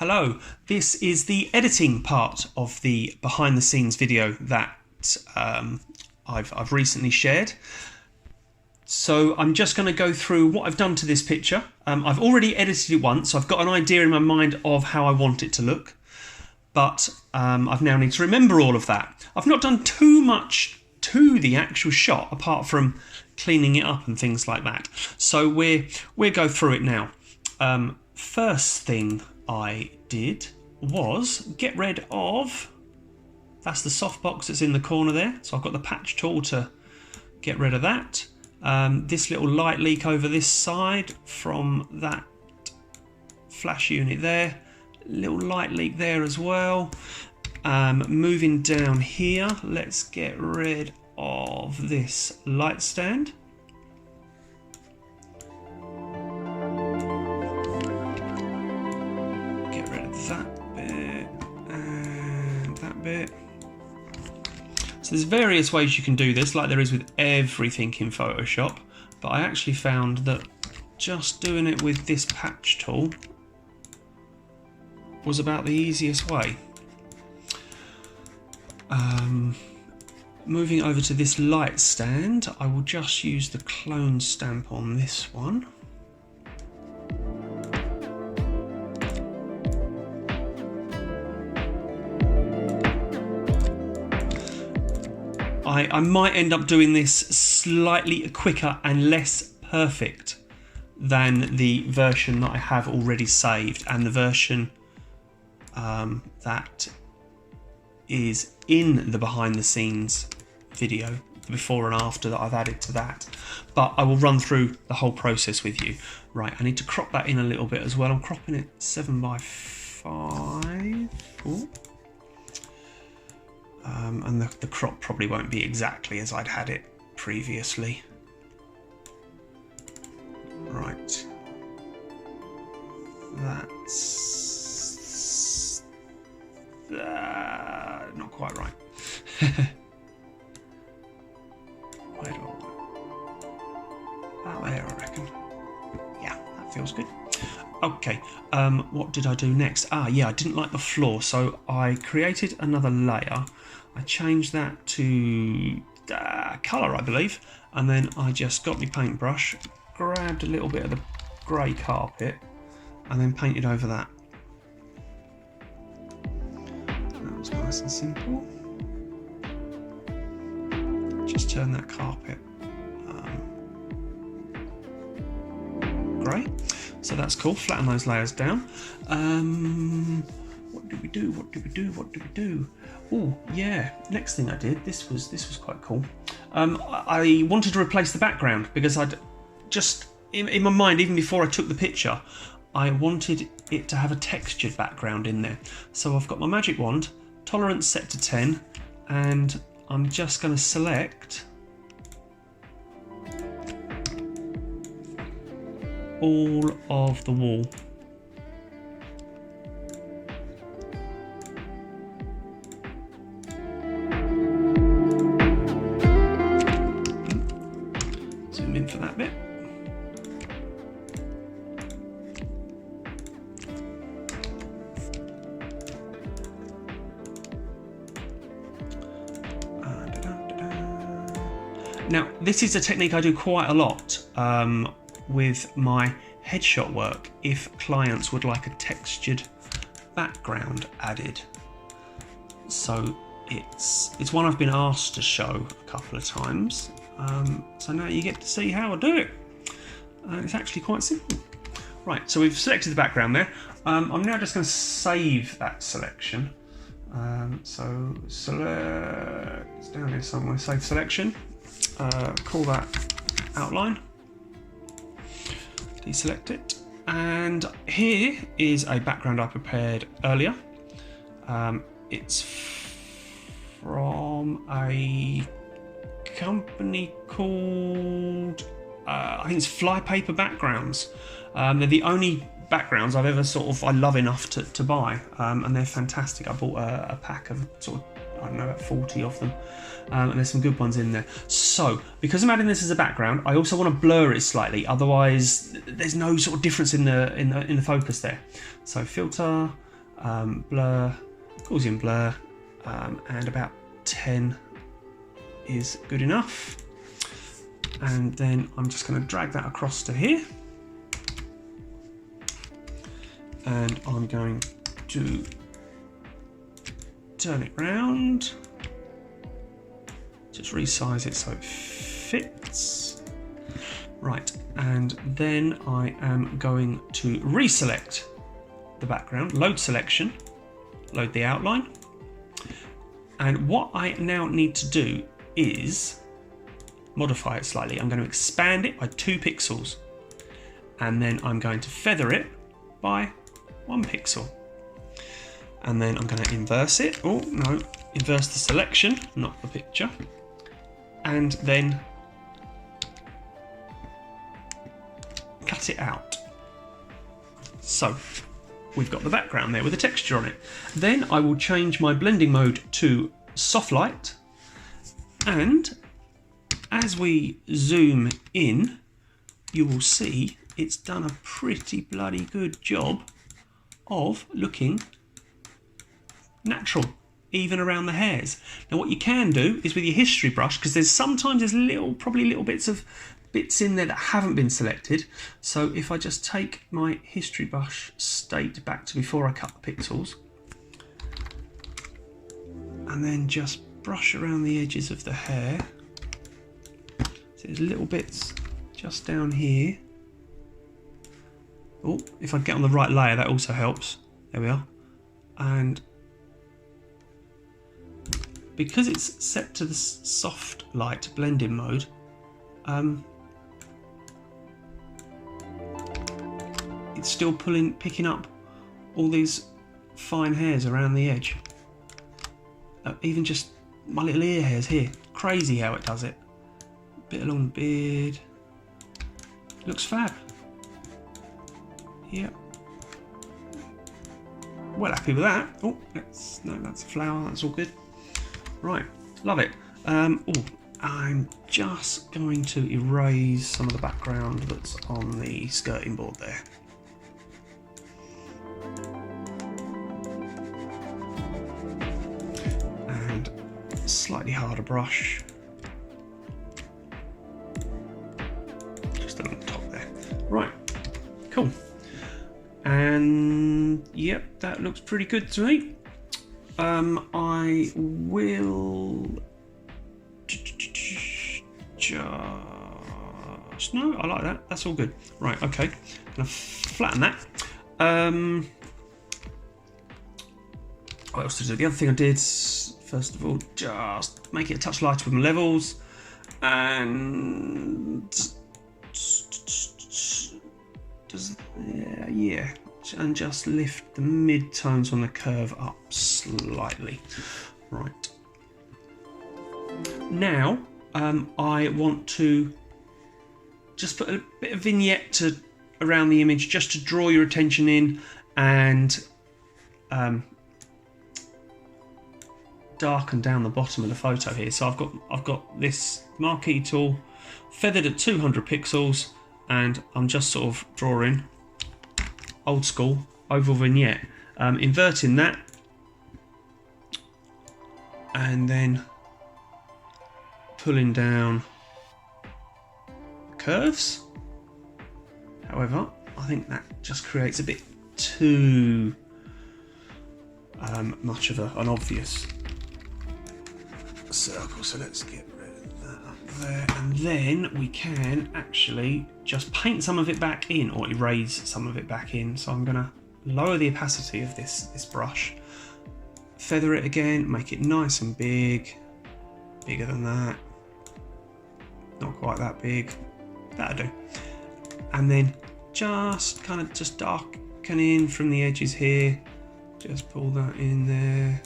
Hello, this is the editing part of the behind the scenes video that I've recently shared. So I'm just going to go through what I've done to this picture. I've already edited it once, so I've got an idea in my mind of how I want it to look. But I've now need to remember all of that. I've not done too much to the actual shot apart from cleaning it up and things like that. So we'll go through it now. First thing I did was get rid of, that's the softbox that's in the corner there, so I've got the patch tool to get rid of that. This little light leak over this side from that flash unit there, little light leak there as well. Moving down here, let's get rid of this light stand. That bit and that bit. So there's various ways you can do this, like there is with everything in Photoshop, but I actually found that just doing it with this patch tool was about the easiest way. Moving over to this light stand, I will just use the clone stamp on this one. I might end up doing this slightly quicker and less perfect than the version that I have already saved, and the version that is in the behind the scenes video, the before and after that I've added to that. But I will run through the whole process with you. Right, I need to crop that in a little bit as well. I'm cropping it 7x5. Ooh. And the crop probably won't be exactly as I'd had it previously. Right. That's not quite right. Where do I? About there, I reckon. Yeah, that feels good. Okay, what did I do next? Yeah, I didn't like the floor, so I created another layer. I changed that to colour, I believe, and then I just got my paintbrush, grabbed a little bit of the grey carpet, and then painted over that. That was nice and simple. Just turn that carpet grey. So that's cool, flatten those layers down. What did we do? Oh yeah, next thing I did, this was quite cool. I wanted to replace the background because I'd just, in my mind, even before I took the picture, I wanted it to have a textured background in there. So I've got my magic wand, tolerance set to 10, and I'm just going to select all of the wall. Zoom in for that bit. Now, this is a technique I do quite a lot with my headshot work if clients would like a textured background added. So it's one I've been asked to show a couple of times. So now you get to see how I do it. It's actually quite simple. Right, so we've selected the background there. I'm now just going to save that selection. So select, it's down here somewhere, save selection. Call that outline, deselect it, and here is a background I prepared earlier. It's from a company called I think it's Flypaper Backgrounds. They're the only backgrounds I've ever I love enough to buy, and they're fantastic. I bought a pack of I don't know, about 40 of them, and there's some good ones in there. So because I'm adding this as a background, I also want to blur it slightly, otherwise there's no sort of difference in the focus there. So filter, blur, Gaussian blur, and about 10 is good enough. And then I'm just going to drag that across to here. And I'm going to turn it round. Just resize it so it fits. Right, and then I am going to reselect the background, load selection, load the outline. And what I now need to do is modify it slightly. I'm going to expand it by 2 pixels. And then I'm going to feather it by 1 pixel. And then I'm going to inverse it. Oh, no, inverse the selection, not the picture. And then cut it out. So we've got the background there with a texture on it. Then I will change my blending mode to soft light. And as we zoom in, you will see it's done a pretty bloody good job of looking natural, even around the hairs. Now what you can do is with your history brush, because there's probably little bits in there that haven't been selected. So if I just take my history brush state back to before I cut the pixels, and then just brush around the edges of the hair. So there's little bits just down here. Oh, if I get on the right layer, that also helps. There we are. And because it's set to the soft light blending mode, it's still picking up all these fine hairs around the edge. Even just my little ear hairs here. Crazy how it does it. Bit along the beard. Looks fab. Yep. Well happy with that. Oh, no, that's a flower. That's all good. Right, love it. I'm just going to erase some of the background that's on the skirting board there. And slightly harder brush. Just along the top there. Right, cool. And yep, that looks pretty good to me. I will just no, I like that. That's all good. Right, okay. I'm gonna flatten that. What else to do? The other thing I did, first of all, just make it a touch lighter with my levels, and and just lift the mid-tones on the curve up slightly. Right. Now, I want to just put a bit of vignette around the image just to draw your attention in and darken down the bottom of the photo here. So I've got this marquee tool feathered at 200 pixels, and I'm just sort of drawing old school oval vignette, inverting that, and then pulling down the curves. However, I think that just creates a bit too much of an obvious circle, so let's get rid of that up there, and then we can actually just paint some of it back in or erase some of it back in. So I'm going to lower the opacity of this brush, feather it again, make it nice and big, bigger than that, not quite that big, that'll do, and then just kind of just darken in from the edges here, just pull that in there.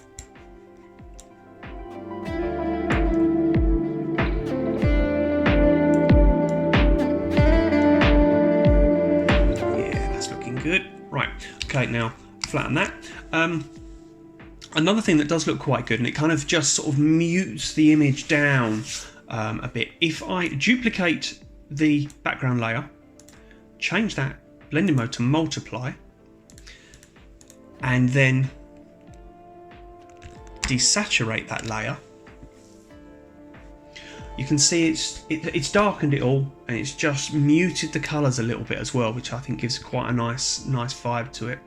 Good. Right, okay, now flatten that. Another thing that does look quite good, and it kind of just sort of mutes the image down a bit. If I duplicate the background layer, change that blending mode to multiply, and then desaturate that layer, you can see it's darkened it all, and it's just muted the colours a little bit as well, which I think gives quite a nice vibe to it.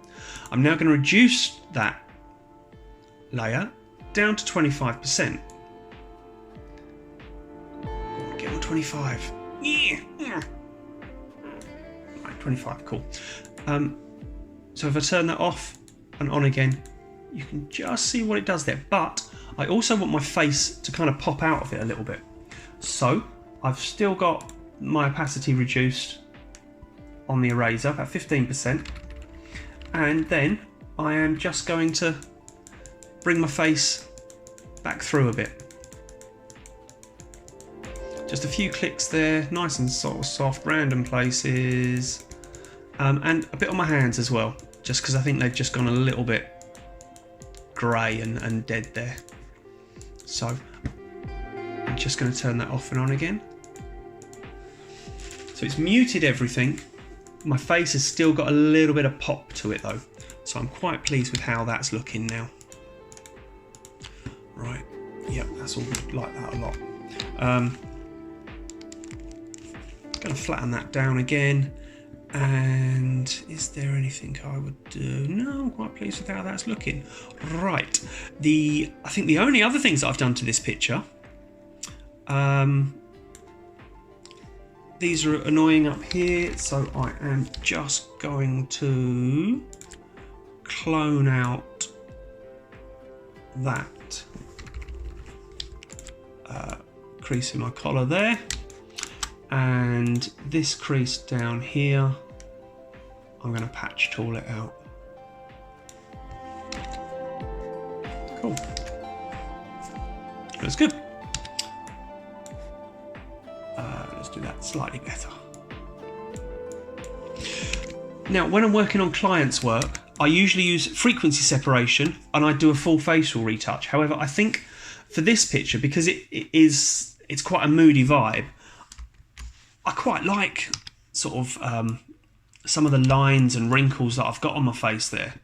I'm now going to reduce that layer down to 25%. Get on 25. Yeah. Right, 25, cool. So if I turn that off and on again, you can just see what it does there. But I also want my face to kind of pop out of it a little bit. So I've still got my opacity reduced on the eraser, about 15%. And then I am just going to bring my face back through a bit. Just a few clicks there, nice and sort of soft, random places. And a bit on my hands as well, just because I think they've just gone a little bit grey and dead there. So I'm just going to turn that off and on again. So it's muted everything. My face has still got a little bit of pop to it though. So I'm quite pleased with how that's looking now. Right, yep, that's all like that a lot. Going to flatten that down again. And is there anything I would do? No, I'm quite pleased with how that's looking. Right, I think the only other things that I've done to this picture, these are annoying up here, so I am just going to clone out that crease in my collar there. And this crease down here, I'm going to patch tool it out. Cool. Looks good. Let's do that slightly better. Now, when I'm working on clients' work, I usually use frequency separation and I do a full facial retouch. However, I think for this picture, because it's quite a moody vibe, I quite like sort of some of the lines and wrinkles that I've got on my face there.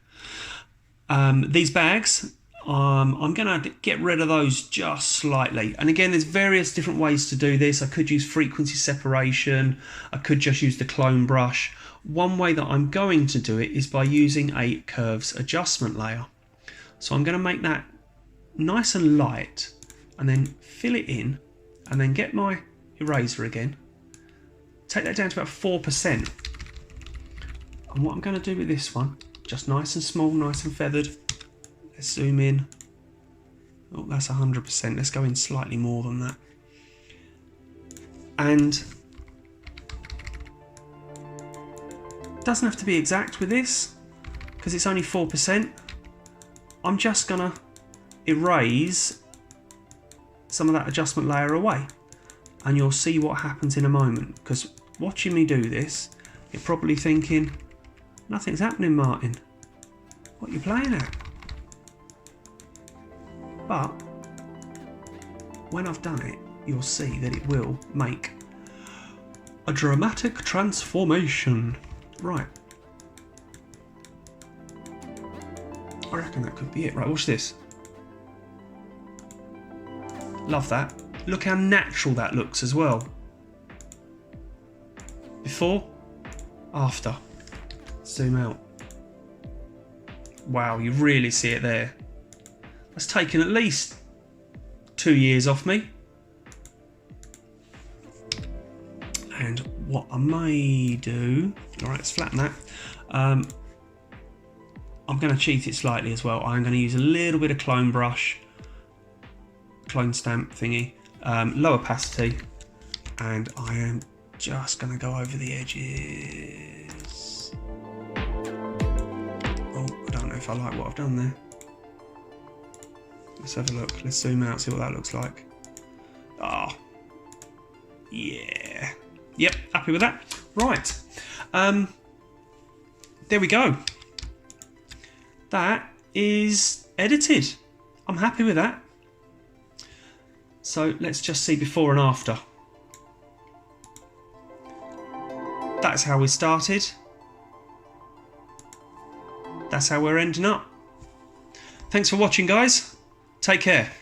These bags, I'm going to get rid of those just slightly. And again, there's various different ways to do this. I could use frequency separation. I could just use the clone brush. One way that I'm going to do it is by using a curves adjustment layer. So I'm going to make that nice and light and then fill it in and then get my eraser again. Take that down to about 4%. And what I'm going to do with this one, just nice and small, nice and feathered. Let's zoom in. Oh, that's 100%. Let's go in slightly more than that. And doesn't have to be exact with this because it's only 4%. I'm just going to erase some of that adjustment layer away. And you'll see what happens in a moment, because watching me do this, you're probably thinking, nothing's happening, Martin. What are you playing at? But when I've done it, you'll see that it will make a dramatic transformation. Right. I reckon that could be it. Right, watch this. Love that. Look how natural that looks as well. Before, after. Zoom out. Wow, you really see it there. That's taken at least 2 years off me. And what I may do, all right, let's flatten that. I'm going to cheat it slightly as well. I'm going to use a little bit of clone brush, clone stamp thingy. Low opacity, and I am just going to go over the edges. Oh, I don't know if I like what I've done there. Let's have a look. Let's zoom out, see what that looks like. Ah, oh, yeah. Yep, happy with that. Right. There we go. That is edited. I'm happy with that. So let's just see before and after. That's how we started. that's how we're ending up. Thanks for watching, guys. Take care.